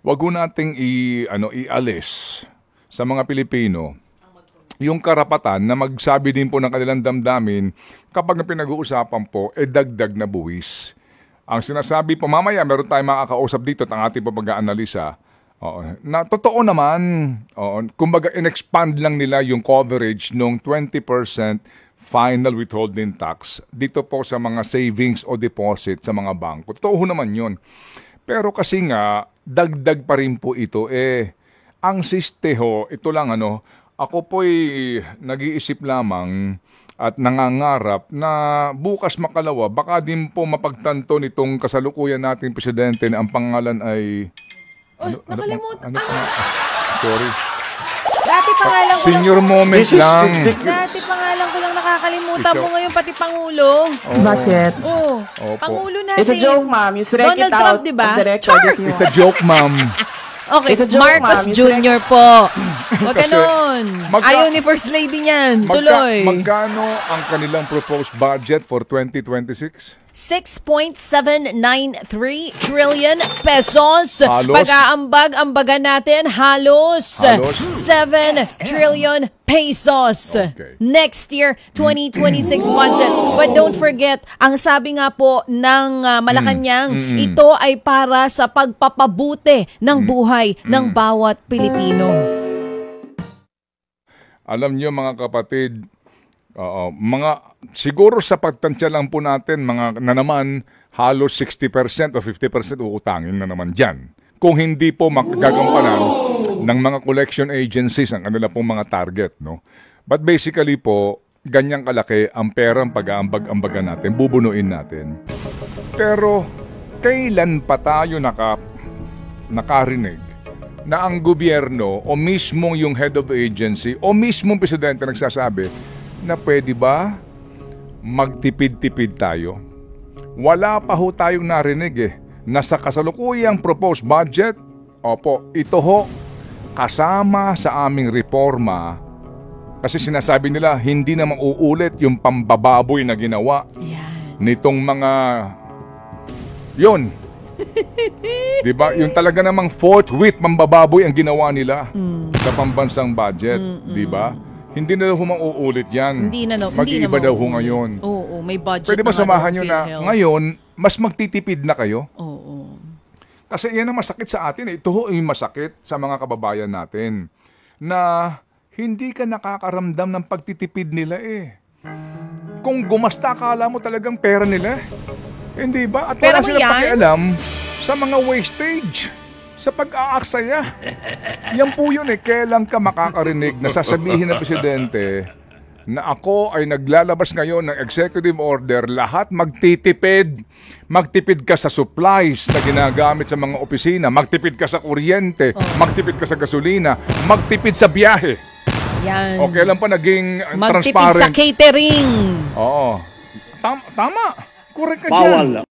wag ho nating ialis sa mga Pilipino yung karapatan na magsabi din po ng kanilang damdamin kapag pinag-uusapan po, dagdag na buwis. Ang sinasabi po, mamaya meron tayong makakausap dito at ang ating pag-aanalisa, na totoo naman, kumbaga in-expand lang nila yung coverage ng 20% final withholding tax dito po sa mga savings o deposit sa mga bangko. Totoo naman yun. Pero kasi nga, dagdag pa rin po ito. Ang sisteho, ito lang ako po'y nag-iisip lamang at nangangarap na bukas makalawa, baka din po mapagtanto nitong kasalukuyan nating presidente na ang pangalan ay... nakalimutan. Sorry. Dati pangalan ko Senior moment lang. Dati pangalan ko lang nakakalimutan mo ngayon pati Pangulo. Bakit? Pangulo natin. It's a joke, ma'am. You strike it out Trump, diba? of the record. It's a joke, ma'am. Okay, It's a joke, Marcos ma'am. Jr. po. Huwag Kasi, ganun. Ayaw ni First Lady niyan. Tuloy. Magkano ang kanilang proposed budget for 2026? 6.793 trillion pesos. Halos? Pag-aambag-ambagan natin, halos 7 trillion pesos. Okay. Next year, 2026 budget. But don't forget, ang sabi nga po ng Malacanang, ito ay para sa pagpapabuti ng buhay ng bawat Pilipino. Alam niyo mga kapatid, siguro sa pagtansya lang po natin, na naman halos 60% o 50% uutangin na naman dyan. Kung hindi po magagampanan ng mga collection agencies ang kanila pong mga target. No? But basically po, ganyang kalaki ang perang pag-aambag-ambagan natin, bubunuin natin. Pero kailan pa tayo nakarinig na ang gobyerno o mismo yung head of agency o mismo presidente nagsasabi na pwede ba magtipid-tipid tayo? Wala pa ho tayong narinig na sa kasalukuyang proposed budget, ito ho kasama sa aming reforma kasi sinasabi nila hindi na mauulit yung pambababoy na ginawa nitong mga yun. Diba? Yung talaga namang forthwith mambababoy ang ginawa nila sa pambansang budget. Diba? Hindi na daw mauulit yan. Hindi na Mag-iiba daw ho ngayon. Oo, may budget. Pwede ba samahan nyo na ngayon, mas magtitipid na kayo? Oo. Kasi yan ang masakit sa atin. Ito ho yung masakit sa mga kababayan natin. Na hindi ka nakakaramdam ng pagtitipid nila Kung gumasta, akala mo talagang pera nila. Hindi ba? At wala silang pakialam sa mga wastage, sa pag-aaksaya. Yan po yun kailan ka makakarinig na sasabihin ng presidente na ako ay naglalabas ngayon ng executive order, lahat magtitipid. Magtipid ka sa supplies na ginagamit sa mga opisina, magtipid ka sa kuryente, magtipid ka sa gasolina, magtipid sa biyahe. Yan. O kailan pa naging magtipid transparent? Magtipid sa catering. Oo. Tama. Correct ka Bawal dyan.